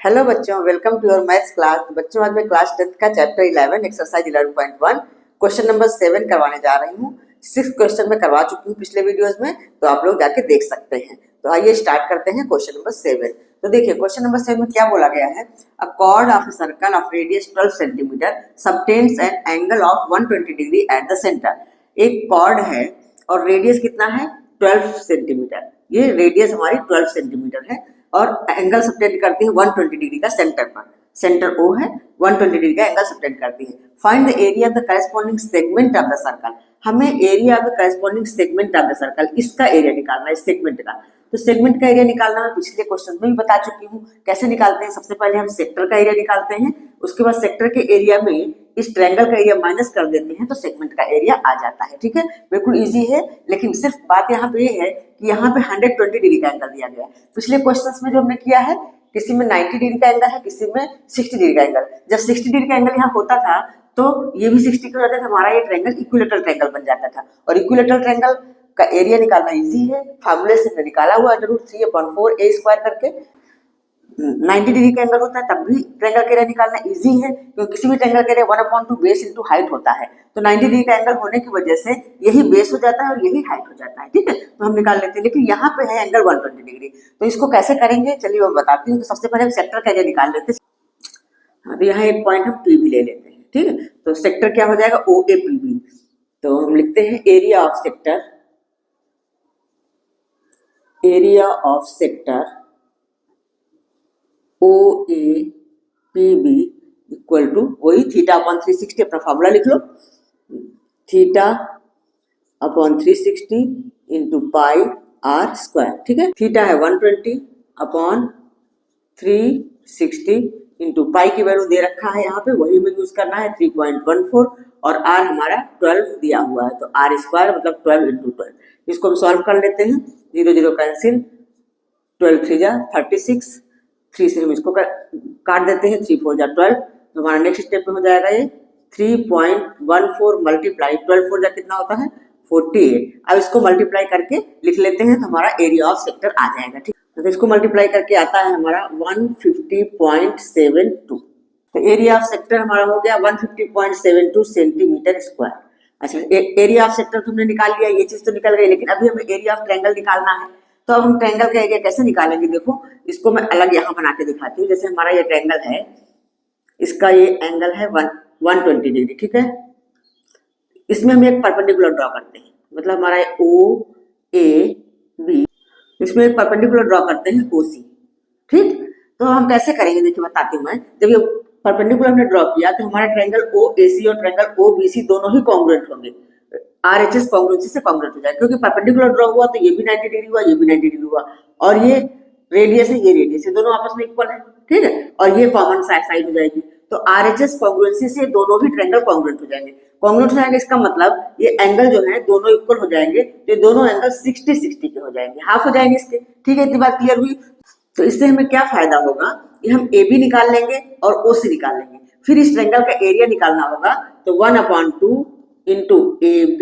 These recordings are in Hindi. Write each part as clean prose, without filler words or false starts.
हेलो बच्चों, welcome to your maths class. बच्चों, आज मैं क्लास 10 का चैप्टर 11 एक्सरसाइज 11.1 क्वेश्चन नंबर 7 करवाने जा रही हूँ। 6 क्वेश्चन मैं करवा चुकी हूँ पिछले वीडियोस में, तो आप लोग जाके देख सकते हैं। तो आइए स्टार्ट करते हैं क्वेश्चन नंबर 7। तो देखिए क्वेश्चन नंबर 7 में क्या बोला गया है। अ cord of a circle of radius 12 centimetre subtends an angle of 120 degree at the centre. एक कॉर्ड है और रेडियस कितना है 12 सेंटीमीटर। ये रेडियस हमारी 12 सेंटीमीटर है और एंगल सबटेंड करती है 120 डिग्री का सेंटर पर। सेंटर O है, 120 डिग्री का एंगल सबटेंड करती है। Find the area of the corresponding segment of the circle. हमें area of the corresponding segment of the circle, इसका एरिया निकालना है, इस सेगमेंट का। तो सेगमेंट का एरिया निकालना मैं पिछले क्वेश्चन में भी बता चुकी हूँ। कैसे निकालते हैं, सबसे पहले हम सेक्टर का एरिया निकालते हैं, उसके बाद सेक्टर के एरिया में इस ट्रायंगल का एरिया माइनस कर देते हैं तो सेगमेंट का एरिया आ जाता है। ठीक है, बिल्कुल इजी है। लेकिन सिर्फ बात यहाँ पे ये है कि यहाँ पे 120 डिग्री का एंगल दिया गया है। पिछले क्वेश्चंस में जो हमने किया है, किसी में 90 डिग्री का एंगल है, किसी में 60 डिग्री का एंगल। जब 60 डिग्री का एंगल यहाँ होता था तो ये भी 60 का हो जाता था, हमारा ये ट्रायंगल इक्विलेटरल ट्रायंगल बन जाता था। और इक्विलेटरल ट्रायंगल का एरिया निकालना इजी है, फार्मूले से निकाला हुआ जरूर 3/4 a स्क्वायर करके। 90 डिग्री का एंगल होता है तब भी ट्रायंगल का एरिया निकालना इजी है, क्योंकि किसी भी ट्रायंगल का एरिया 1/2 बेस इंटू हाइट होता है। तो 90 डिग्री का एंगल होने की वजह से यही बेस हो जाता है और यही हाइट हो जाता है। ठीक है, तो हम निकाल लेते हैं। लेकिन यहाँ पे है एंगल 120 डिग्री, तो इसको कैसे करेंगे चलिए मैं बताती हूँ। तो सबसे पहले हम सेक्टर का एरिया निकाल लेते हैं। अभी यहाँ एक पॉइंट हम पी भी ले लेते हैं। ठीक है, तो सेक्टर क्या हो जाएगा OAPB। तो हम लिखते हैं area of sector, area of sector OAPB equal to वही θ/360, अपना फॉर्मूला लिख लो। θ/360 इंटू पाई r स्क्वायर। ठीक है, थीटा है 120/360 इंटू पाई की वैल्यू दे रखा है यहाँ पे, वही में यूज करना है 3.14, और r हमारा 12 दिया हुआ है, तो r स्क्वायर मतलब 12 इंटू 12। इसको हम सॉल्व कर लेते हैं, 0 0 कैंसिल, 12 3 जा 36, 3 से हम इसको काट देते हैं, 3 4 जा 12। तो हमारा नेक्स्ट स्टेप में हो जाएगा ये 3.14 मल्टीप्लाई 12 4 जा कितना होता है 48। अब इसको मल्टीप्लाई करके लिख लेते हैं तो हमारा एरिया ऑफ सेक्टर आ जाएगा। ठीक है, तो इसको मल्टीप्लाई करके आता है हमारा 150.72। तो एरिया ऑफ सेक्टर हमारा हो गया 150.72 सेंटीमीटर स्क्वायर। अच्छा, एरिया ऑफ सेक्टर तो हमने निकाल लिया, ये चीज तो निकल गई, लेकिन अभी हमें एरिया ऑफ ट्रायंगल निकालना है। तो अब हम ट्रायंगल का एरिया कैसे निकालेंगे, देखो इसको मैं अलग यहाँ बना के दिखाती हूँ। जैसे हमारा ये ट्रायंगल है, इसका ये एंगल है 120 डिग्री। ठीक है, इसमें हम एक परपेंडिकुलर ड्रॉ करते हैं, मतलब हमारा OAB, इसमें एक परपेंडिकुलर ड्रॉ करते हैं OC। ठीक, तो हम कैसे करेंगे देखिए बताती हूँ मैं। जब ये परपेंडिकुलर हमने ड्रॉ किया तो हमारा ट्रायंगल OAC और ट्रायंगल OBC दोनों ही कॉन्ग्रुएंट होंगे। RHS कॉन्ग्रुएंसी से कॉन्ग्रुएंट हो जाएगा, क्योंकि परपेंडिकुलर ड्रॉ हुआ तो ये भी 90 डिग्री हुआ, ये भी 90 डिग्री हुआ, और ये रेडियस है, ये रेडियस है, दोनों आपस में इक्वल है। ठीक है, और ये कॉमन साइड हो जाएगी, तो RHS कॉन्ग्रुएंसी से दोनों ही ट्रायंगल कॉन्ग्रुएंट हो जाएंगे। कॉन्ग्रुएंट हो जाएंगे इसका मतलब ये एंगल जो है दोनों इक्वल हो जाएंगे, तो ये दोनों एंगल 60-60 के हो जाएंगे, हाफ हो जाएंगे इसके। ठीक है, इतनी बात क्लियर हुई। तो इससे हमें क्या फायदा होगा, ये हम AB निकाल लेंगे और OC निकाल लेंगे। फिर इस ट्रायंगल का एरिया निकालना होगा, तो 1/2 इंटू AB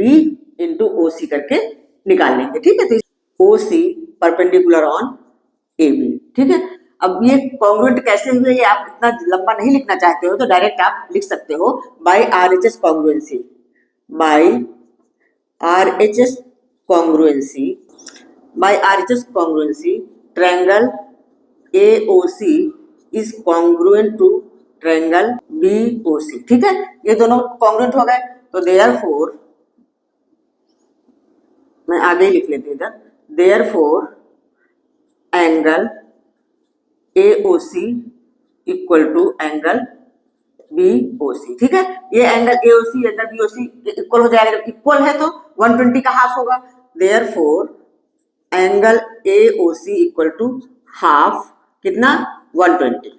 इंटू OC करके निकाल लेंगे। ठीक है, तो OC परपेंडिकुलर ऑन AB। ठीक है, अब ये कॉन्ग्रुएंट कैसे हुए, ये आप इतना लंबा नहीं लिखना चाहते हो तो डायरेक्ट आप लिख सकते हो by RHS congruency, by RHS congruency, by RHS congruency triangle AOC is congruent to triangle BOC। ठीक है, ये दोनों कॉन्ग्रुएंट हो गए, तो देयरफॉर मैं आगे ही लिख लेती हूँ इधर, therefore angle AOC equal to angle BOC। ठीक है, ये angle AOC angle BOC equal हो जाएगा। जब इक्वल है तो 120 का हाफ होगा, therefore angle AOC equal to half कितना 120,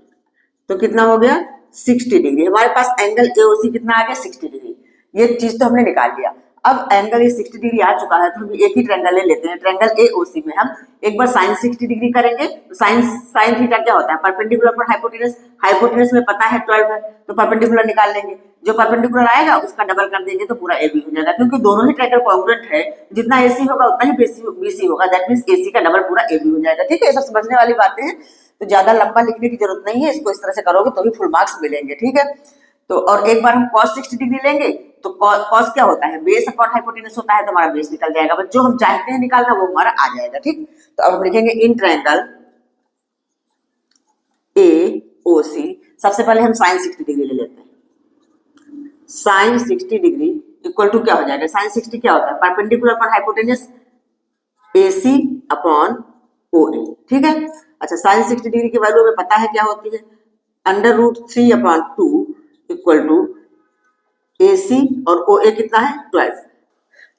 तो कितना हो गया 60 डिग्री। हमारे पास एंगल AOC कितना आ गया 60 डिग्री। ये चीज तो हमने निकाल लिया। अब एंगल ये 60 डिग्री आ चुका है तो हम एक ही ट्रायंगल ले लेते हैं। ट्रायंगल AOC में हम एक बार sin 60 डिग्री करेंगे, तो sin थीटा क्या होता है परपेंडिकुलर पर हाइपोटेनस। हाइपोटेनस में पता है 12 है, तो परपेंडिकुलर निकाल लेंगे। जो परपेंडिकुलर आएगा उसका डबल कर देंगे तो पूरा AB हो जाएगा, क्योंकि दोनों ही ट्रायंगल कॉन्ग्रुएंट है। जितना AC होगा उतना ही BC होगा, दैट मींस AC का डबल पूरा AB हो जाएगा। ठीक है, ये सब समझने वाली बातें हैं। तो ज्यादा लंबा लिखने की जरूरत नहीं है, इसको इस तरह से करोगे तो भी फुल मार्क्स मिलेंगे, ठीक है। तो और एक बार हम cos 60 डिग्री लेंगे तो cos क्या होता है, बेस अपॉन हाइपोटेनस होता है, तो हमारा बेस निकल जाएगा, बस जो हम चाहते हैं निकालना वो हमारा आ जाएगा, ठीक। तो अब हम लिखेंगे इन ट्रायंगल AOC, सबसे पहले हम sin 60 डिग्री ले लेते हैं। sin 60 डिग्री इक्वल टू क्या हो जाएगा, sin 60 क्या होता है, perpendicular upon hypotenuse AC upon OA, ठीक है। अच्छा, sin 60 डिग्री की वैल्यू हमें पता है क्या होती है, √3 अपॉन 2 इक्वल टू AC और OA कितना है 12,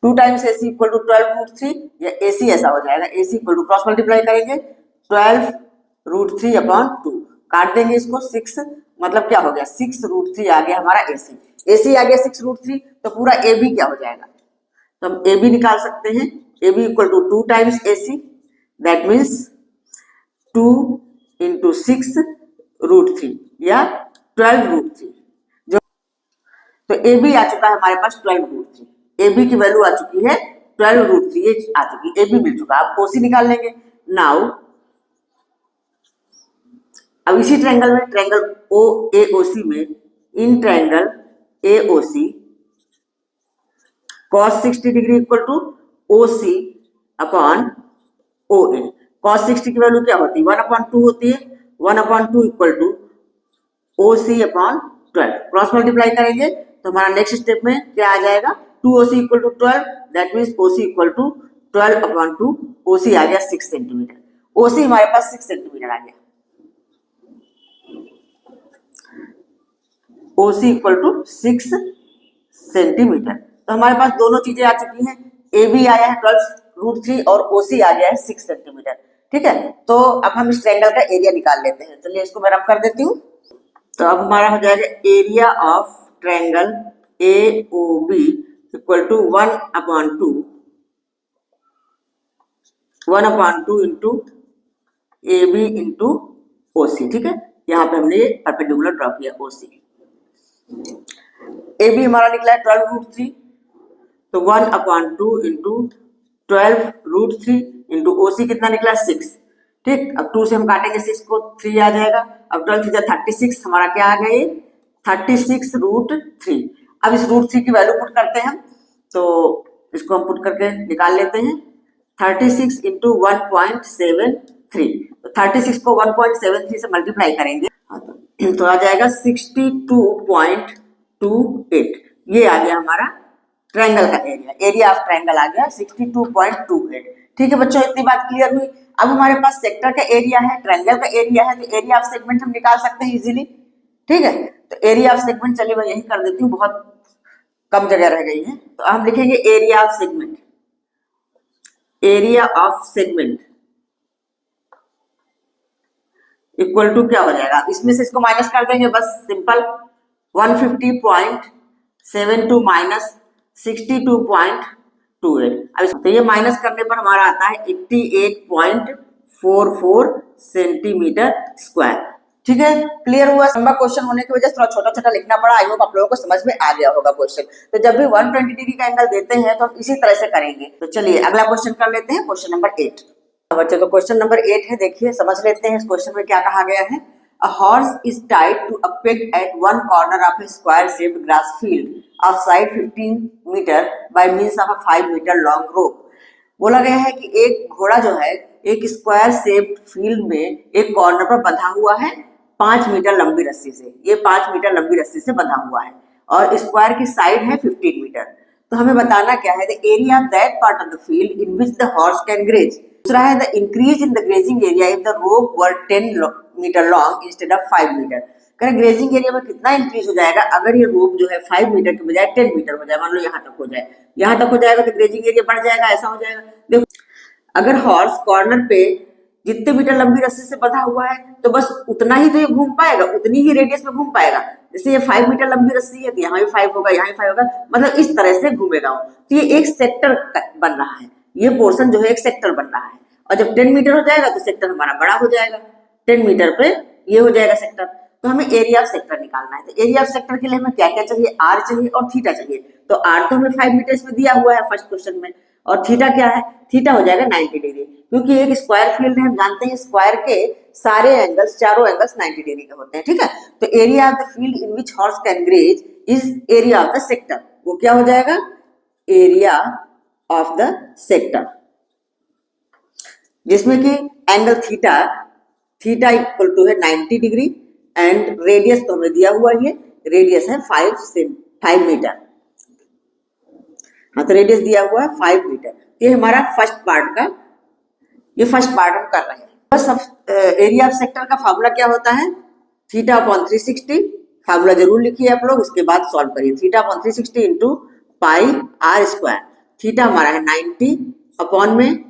2 टाइम्स AC इक्वल टू 12√3, या AC ऐसा हो जाएगा, AC equal to cross multiply करेंगे 12√3 अपॉन 2, काट देंगे इसको 6, मतलब क्या हो गया 6√3 आ गया हमारा AC, AC आ गया 6√3, तो पूरा AB क्या हो जाएगा, तो हम AB निकाल सकते हैं, AB equal to 2 times AC, that means 2 into 6√3 या 12√3, जो तो AB आ चुका है हमारे पास 12√3, AB की वैल्यू आ चुकी है 12√3, ये आ चुकी, AB मिल चुका। अब OC निकाल लेंगे। नाउ अब इसी ट्रायंगल में, ट्रायंगल OAOC में, in triangle AOC cos 60 degree equal to OC upon OA, cos 60 की वैल्यू क्या होती है 1/2 होती है, 1/2 equal to OC upon 12, cross multiply करेंगे तो हमारा नेक्स्ट स्टेप में क्या आ जाएगा 2OC equal to 12, that means OC equal to 12/2, OC आ गया 6 सेंटीमीटर, OC हमारे पास 6 सेंटीमीटर आ गया, OC इक्वल टू 6 सेंटीमीटर। तो हमारे पास दोनों चीजें आ चुकी हैं, AB आया है 12√3 और OC आ गया है 6 सेंटीमीटर, ठीक है। तो अब हम इस ट्रायंगल का एरिया निकाल लेते हैं, चलिए इसको मैं रफ कर देती हूँ। तो अब हमारा हो जाएगा area of triangle AOB equal to 1/2 into AB into OC, ठीक है। यहाँ पे हमने ये परपेंडिकुलर ड्रॉ किया OC, AB हमारा निकला है 12√3, तो 1/2 इंटू 12√3 इंटू OC कितना निकला 6, ठीक। अब 2 से हम काटेंगे 6 को, 3 आ जाएगा, अब 12 3 36, हमारा क्या आ गया ये 36√3। अब इस √3 की वैल्यू पुट करते हैं हम, तो इसको हम पुट करके निकाल लेते हैं, 36 इंटू 1.73, तो 36 को 1.73 से मल्टीप्लाई करेंगे तो आ जाएगा 62.28, ये आ गया हमारा ट्रायंगल का एरिया, एरिया ऑफ ट्रायंगल आ गया 62.28, ठीक है बच्चों, इतनी बात क्लियर हुई। अब हमारे पास सेक्टर का एरिया है, ट्रायंगल का एरिया है, तो एरिया ऑफ सेगमेंट हम निकाल सकते हैं इजीली, ठीक है। तो एरिया ऑफ सेगमेंट चलिए मैं यही कर देती हूँ, बहुत कम जगह रह गई है, तो हम लिखेंगे area of segment, area of segment equal to क्या हो जाएगा, इसमें से इसको माइनस कर देंगे, बस सिंपल 150.72 माइनस 62.28, अब तो ये माइनस करने पर हमारा आता है 88.44 सेंटीमीटर स्क्वायर, ठीक है। क्लियर हुआ, लंबा क्वेश्चन होने की वजह से थोड़ा छोटा छोटा लिखना पड़ा, आई होप आप लोगों को समझ में आ गया होगा क्वेश्चन। तो जब भी 120 डिग्री का एंगल देते हैं तो हम इसी तरह से करेंगे। तो चलिए अगला क्वेश्चन कर लेते हैं, क्वेश्चन नंबर 8। बच्चों तो क्वेश्चन नंबर 8 है, देखिए समझ लेते हैं इस क्वेश्चन में क्या कहा गया है। A horse is tied to a peg at one corner of a square-shaped grass field of side 15 meter by means of a 5 meter long rope। बोला गया है कि एक घोड़ा जो है एक स्क्वायर शेप्ड फील्ड में एक कॉर्नर पर बंधा हुआ है 5 मीटर लंबी रस्सी से, ये 5 मीटर लंबी रस्सी से बंधा हुआ है और स्क्वायर की साइड है 15 मीटर। तो हमें बताना क्या है, the area of that part of the field in which the horse can graze. दूसरा है the increase in the grazing area if the rope were 10 metre long instead of 5 metre. करें ग्रेजिंग एरिया में कितना इंक्रीज हो जाएगा अगर ये रोप जो है 5 मीटर के बजाय 10 मीटर हो जाए, मान लो यहाँ तक हो जाए, यहाँ तक हो जाएगा तो ग्रेजिंग एरिया बढ़ जाएगा, ऐसा हो जाएगा। देखो अगर हॉर्स कॉर्नर पे जितने मीटर लंबी रस्सी से बंधा हुआ है तो बस उतना ही तो ये घूम पाएगा, उतनी ही रेडियस में घूम पाएगा। जैसे ये 5 मीटर लंबी रस्सी है तो यहाँ भी 5 होगा, यहाँ भी 5 होगा, मतलब इस तरह से घूमेगा। तो ये एक सेक्टर बन रहा है, ये पोर्शन जो है एक सेक्टर बन रहा है, और जब 10 मीटर हो जाएगा तो सेक्टर हमारा बड़ा हो जाएगा, 10 मीटर पे ये हो जाएगा सेक्टर। तो हमें एरिया ऑफ सेक्टर निकालना है। तो एरिया ऑफ सेक्टर के लिए हमें क्या क्या चाहिए, आर चाहिए और थीटा चाहिए। तो आर तो हमें 5 मीटर में दिया हुआ है फर्स्ट क्वेश्चन में, और थीटा क्या है, थीटा हो जाएगा 90 डिग्री, क्योंकि एक स्क्वायर फील्ड है, हम जानते हैं स्क्वायर के सारे एंगल्स, चारों एंगल्स 90 डिग्री के होते हैं, ठीक है। तो area of the field in which horse can graze is area of the sector, वो क्या हो जाएगा, एरिया ऑफ द सेक्टर, जिसमें कि angle theta, theta equal to है 90 डिग्री एंड रेडियस तो हमें दिया हुआ है, रेडियस है 5 मीटर, हाँ तो रेडियस दिया हुआ है 5 मीटर। ये हमारा फर्स्ट पार्ट का, ये फर्स्ट पार्ट हम कर रहे हैं। बस अब एरिया ऑफ सेक्टर का फार्मूला क्या होता है, थीटा अपॉन 360, फार्मूला जरूर लिखिए आप लोग, इसके बाद सॉल्व करिए। Theta upon 360 into pi R square, theta हमारा है 90 अपॉन में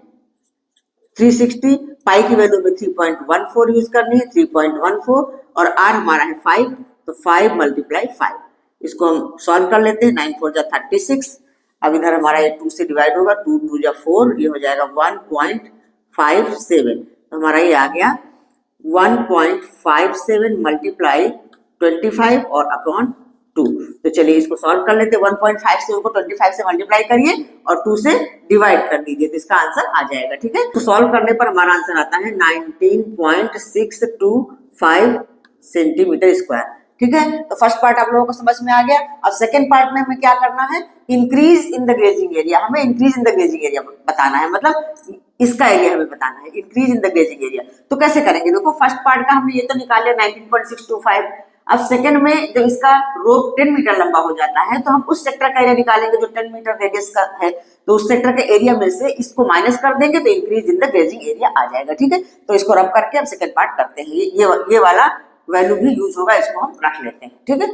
360, पाई की वैल्यू में 3.14 यूज करनी है, 3.14, और आर हमारा है 5, तो 5 मल्टीप्लाई 5, इसको हम सॉल्व कर लेते हैं। 9 4 जा 36, अब इधर हमारा ये 2 से डिवाइड होगा, 2 2 जा 4, ये हो जाएगा 1.57, तो हमारा ये आ गया 1.57 मल्टीप्लाई 25 और अपॉन 2। तो चलिए इसको सॉल्व कर लेते हैं। 1.57 को 25 से मल्टीप्लाई करिए और 2 से डिवाइड कर दीजिए, तो इसका आंसर आ जाएगा, ठीक है। तो सॉल्व करने पर हमारा आंसर आता है 19.625 सेंटीमीटर स्क्वायर, ठीक है। तो फर्स्ट पार्ट आप लोगों को समझ में आ गया। अब सेकंड पार्ट में हमें क्या करना है, increase in the grazing area, हमें increase in the grazing area बताना है, मतलब इसका एरिया हमें बताना है, increase in the grazing area. तो कैसे करेंगे, देखो फर्स्ट पार्ट का हमने ये तो निकाल लिया 19.625, अब सेकंड में जब इसका रोप 10 मीटर लंबा हो जाता है तो हम उस सेक्टर का एरिया निकालेंगे जो 10 मीटर रेडियस का है, तो उस सेक्टर के एरिया में से इसको माइनस कर देंगे तो increase in the grazing area आ जाएगा, ठीक है। तो इसको रब करके हम सेकंड पार्ट करते हैं, ये वाला वैल्यू भी यूज होगा, इसको हम रख लेते हैं, ठीक है।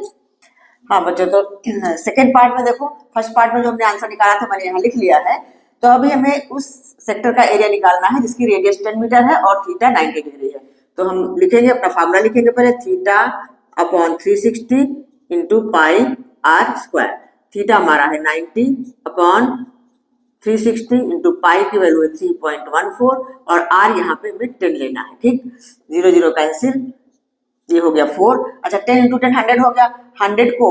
हाँ बच्चों, तो सेकंड पार्ट में देखो, फर्स्ट पार्ट में जो हमने आंसर निकाला था मैंने यहाँ लिख लिया है। तो अभी हमें उस सेक्टर का एरिया निकालना है जिसकी रेडियस 10 मीटर है और थीटा 90 डिग्री है। तो हम लिखेंगे, अपना फार्मूला लिखेंगे पहले, theta upon 360 into pi R square, theta हमारा है 90 अपॉन 360 इंटू पाई की वैल्यू है 3.14 और आर यहाँ पे हमें 10 लेना है, ठीक। 0 0 कैंसिल, ये हो गया 4। अच्छा 10 इंटू 10 100 हो गया, 100 को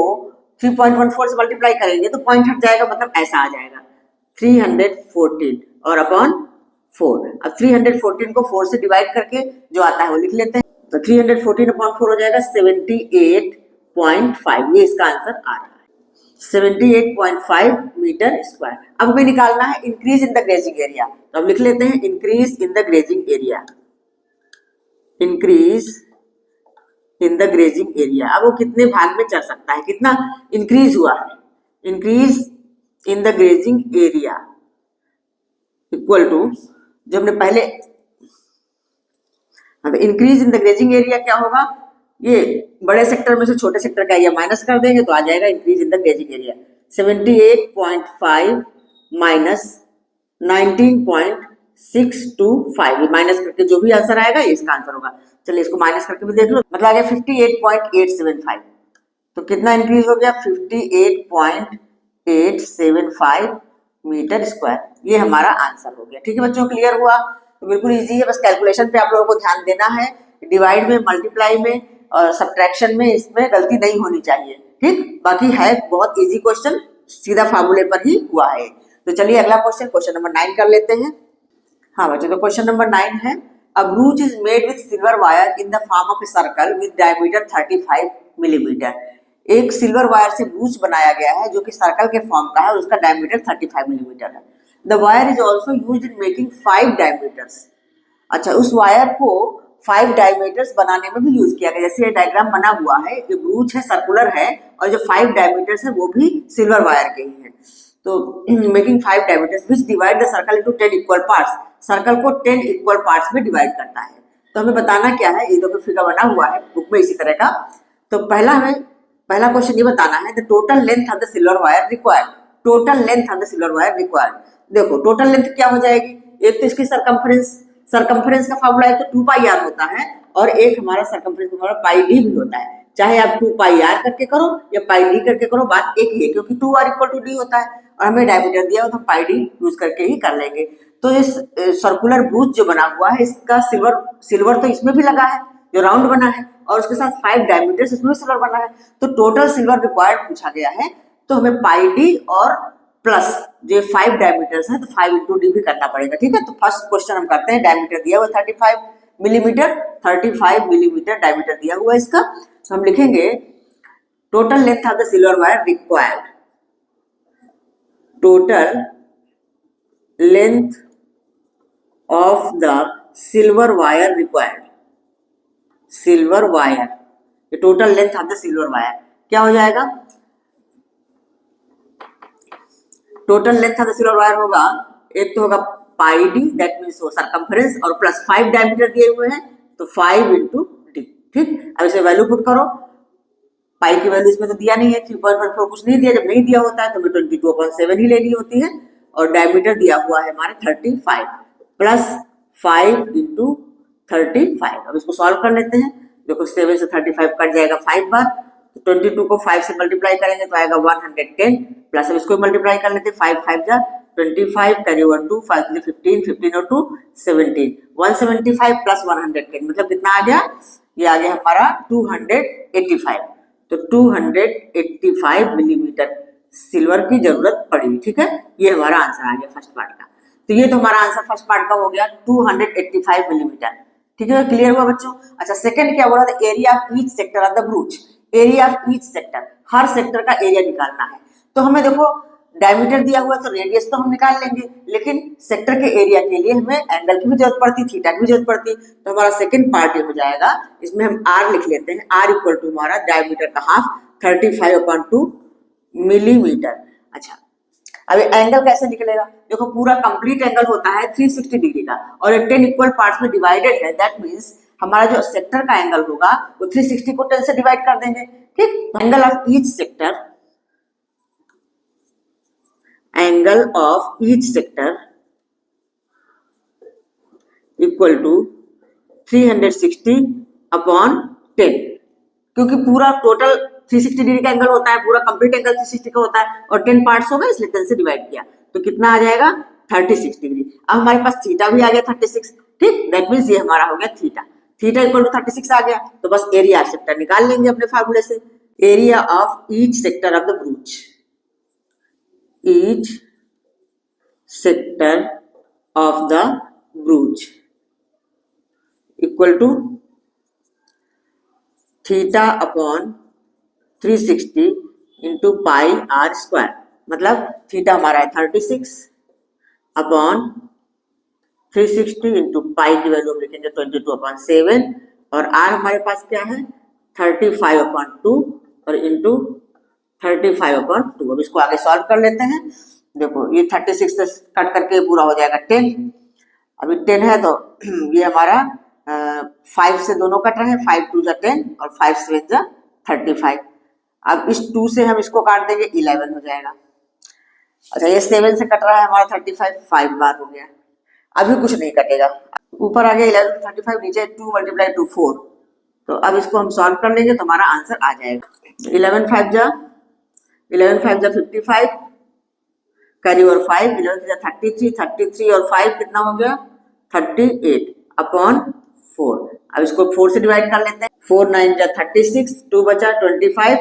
3.14 से मल्टीप्लाई करेंगे तो पॉइंट हट जाएगा, मतलब ऐसा आ जाएगा 314 और अपॉन 4। अब 314 को 4 से डिवाइड करके जो आता है वो लिख लेते हैं, तो 314 अपॉन 4 हो जाएगा 78.5, ये इसका आंसर आ रहा है 78.5 मीटर स्क्वायर। अब हमें निकालना है increase in the grazing area, तो अब लिख लेते हैं increase in the grazing area, increase in the grazing area. अब वो कितने भाग में चल सकता है, कितना इंक्रीज हुआ है, increase in the grazing area equal to, जो हमने पहले, अब increase in the grazing area क्या होगा, ये बड़े सेक्टर में से छोटे सेक्टर का एरिया माइनस कर देंगे तो आ जाएगा increase in the grazing area 78.5 minus 19.625, minus करके जो भी आंसर आएगा ये इसका आंसर होगा। चलिए इसको माइनस करके भी देख लो, मतलब आ गया 58.875, तो कितना इंक्रीज हो गया 58.875 मीटर स्क्वायर, ये हमारा आंसर हो गया, ठीक है बच्चों। क्लियर हुआ, तो बिल्कुल इजी है, बस कैलकुलेशन पे आप लोगों को ध्यान देना है, डिवाइड में, मल्टीप्लाई में और सब्ट्रैक्शन में इसमें गलती नहीं होनी चाहिए, ठीक। बाकी है बहुत इजी क्वेश्चन, सीधा फार्मूले पर ही हुआ है। तो चलिए अगला क्वेश्चन, क्वेश्चन नंबर 9 कर लेते हैं। हाँ बच्चों, तो क्वेश्चन नंबर 9 है, a brooch is made with silver wire in the form of a circle with diameter 35 millimetre. एक सिल्वर वायर से ब्रूच बनाया गया है जो कि सर्कल के फॉर्म का है और उसका डायमीटर 35 मिलीमीटर है। The wire is also used in making 5 diameters. अच्छा, उस वायर को 5 डायमीटर्स बनाने में भी यूज किया गया, जैसे ये डायग्राम बना हुआ है, ये ब्रूच है, सर्कुलर है, और जो 5 डायमीटर्स है वो भी सिल्वर वायर के ही है। तो making 5 diameters which divide the circle into 10 equal parts, circle को 10 इक्वल पार्ट्स में डिवाइड करता है। तो हमें बताना क्या है, ये देखो फिगर बना हुआ है बुक में इसी तरह का। तो पहला क्वेश्चन ये बताना है, the total length of the silver wire required, total length of the silver wire required. देखो टोटल लेंथ क्या हो जाएगी, एक तो इसकी सरकमफ्रेंस का फार्मूला है तो 2 पाई आर होता है, और एक हमारा सरकमफ्रेंस का फार्मूला पाई डी भी होता है। चाहे आप 2 पाई आर करके करो या पाई डी करके करो, बात एक ही है, क्योंकि 2r इक्वल टू डी होता है और हमें डायमीटर दिया हो तो पाई डी यूज करके ही कर लेंगे। तो इस सर्कुलर ब्रूच जो बना हुआ है, इसका सिल्वर तो इसमें भी लगा है जो राउंड बना है, और उसके साथ 5 डायमीटर्स इसमें भी सिल्वर बना है। तो टोटल सिल्वर रिक्वायर्ड पूछा गया है, तो हमें पाई डी और प्लस जो 5 डायमीटर्स है तो 5 इंटू डी भी करना पड़ेगा, ठीक है। तो फर्स्ट क्वेश्चन हम करते हैं, डायमीटर दिया हुआ 35 मिलीमीटर, 35 मिलीमीटर डायमीटर दिया हुआ है इसका। तो हम लिखेंगे total length of the silver wire required, total length of the silver wire required, silver wire, ये total length of the silver wire क्या हो जाएगा, total length of the silver wire होगा, एक तो होगा पाई डी दैट मीन्स वो सरकमफेरेंस, और प्लस 5 डायमीटर दिए हुए हैं तो 5 इंटू डी, ठीक। अब इसे वैल्यू पुट करो, पाई की वैल्यू इसमें तो दिया नहीं है, 3.14 कुछ नहीं दिया, जब नहीं दिया होता है तो हमें 22/7 ही लेनी होती है, और डायमीटर दिया हुआ है हमारे 35 प्लस 5 इंटू 35। अब इसको सॉल्व कर लेते हैं, देखो 7 से 35 कट जाएगा 5 बार, तो 22 को 5 से मल्टीप्लाई करेंगे तो आएगा 110, प्लस अब इसको मल्टीप्लाई कर लेते हैं, 5 5 जा 25, कैरी ओवर 2, 5 से 15, 15 और 2 17, 175 प्लस 110 मतलब कितना आ गया, ये आ गया हमारा 285। तो 285 मिलीमीटर सिल्वर की जरूरत पड़ी, ठीक है। ये हमारा आंसर आ गया फर्स्ट पार्ट का। तो ये तो हमारा आंसर फर्स्ट पार्ट का हो गया 285 मिलीमीटर, ठीक है। क्लियर हुआ बच्चों। अच्छा, सेकंड क्या बोला था, area of each sector of the ब्रूच, area of each sector, her sector का एरिया निकालना है। तो हमें देखो डायमीटर दिया हुआ तो रेडियस तो हम निकाल लेंगे, लेकिन सेक्टर के एरिया के लिए हमें एंगल की भी जरूरत पड़ती, थीटा की भी जरूरत पड़ती। तो हमारा सेकंड पार्ट हो जाएगा, इसमें हम आर लिख लेते हैं, आर इक्वल टू हमारा डायमीटर का हाफ 35/2 मिलीमीटर। अच्छा, अब एंगल कैसे निकलेगा, देखो पूरा कंप्लीट एंगल होता है 360 डिग्री का, और 10 इक्वल पार्ट्स में डिवाइडेड है, दैट मींस हमारा जो सेक्टर का एंगल होगा वो 360 को 10 से डिवाइड कर देंगे, ठीक। Angle of each sector, angle of each sector equal to 360/10, क्योंकि पूरा टोटल 360 डिग्री का एंगल होता है, पूरा कंप्लीट एंगल 360 का होता है, और 10 पार्ट्स होगा इसलिए 10 से डिवाइड किया, तो कितना आ जाएगा 36 डिग्री। अब हमारे पास थीटा भी आ गया 36, ठीक, दैट मींस ये हमारा हो गया थीटा, थीटा इक्वल टू 36 आ गया। तो बस एरिया ऑफ सेक्टर निकाल लेंगे अपने फार्मूले से, area of each sector of the brooch, each sector of the brooch equal to theta upon 360 into pi R square, मतलब थीटा हमारा है 36 अपॉन 360 इंटू पाई की वैल्यू हम लिखेंगे 22/7, और आर हमारे पास क्या है 35/2 और इंटू 35/2। अब इसको आगे सॉल्व कर लेते हैं, देखो ये 36 से कट करके पूरा हो जाएगा 10, अभी 10 है तो ये हमारा 5 से दोनों कट रहे हैं, 5 2 जा 10 और 5 7 जा 35। अब इस 2 से हम इसको काट देंगे 11 हो जाएगा। अच्छा, ये 7 से कट रहा है हमारा 35, 5 बार हो गया, अभी कुछ नहीं कटेगा, ऊपर आ गया 11 35, नीचे 2 × 2 4। तो अब इसको हम सॉल्व कर लेंगे तो हमारा आंसर आ जाएगा 11 5 जा 55, कैरी ओवर 5, 11 जा 33, 33 और 5 कितना हो गया 38/4। अब इसको 4 से डिवाइड कर लेते हैं, 4 9 जा 36, 2 बचा 25,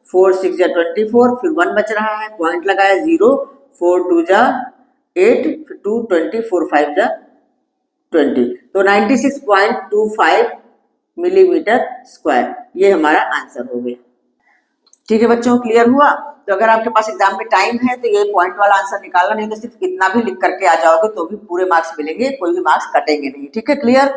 4 6 जा 24, फिर 1 बच रहा है, पॉइंट लगाया 0, 4 2 जा 8, फिर 2 20, 4 5 जा 20, तो 96.25 मिलीमीटर स्क्वायर, ये हमारा आंसर हो गया। ठीक है बच्चों, क्लियर हुआ। तो अगर आपके पास एग्जाम में टाइम है तो ये पॉइंट वाला आंसर निकालना, नहीं तो सिर्फ इतना भी लिख करके आ जाओगे तो भी पूरे मार्क्स मिलेंगे, कोई भी मार्क्स कटेंगे नहीं। ठीक है, क्लियर।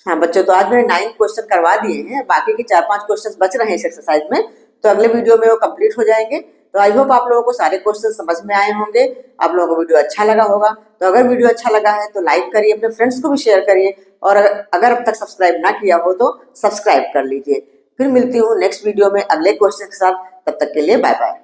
हाँ बच्चों, तो आज मैंने 9 क्वेश्चन करवा दिए हैं, बाकी के 4-5 क्वेश्चन बच रहे हैं इस एक्सरसाइज में, तो अगले वीडियो में वो कंप्लीट हो जाएंगे। तो आई होप आप लोगों को सारे क्वेश्चन समझ में आए होंगे, आप लोगों को वीडियो अच्छा लगा होगा। तो अगर वीडियो अच्छा लगा है तो लाइक करिए, अपने फ्रेंड्स को भी शेयर करिए, और अगर अब तक सब्सक्राइब ना किया हो तो सब्सक्राइब कर लीजिए। फिर मिलती हूँ नेक्स्ट वीडियो में अगले क्वेश्चन के साथ, तब तक के लिए बाय बाय।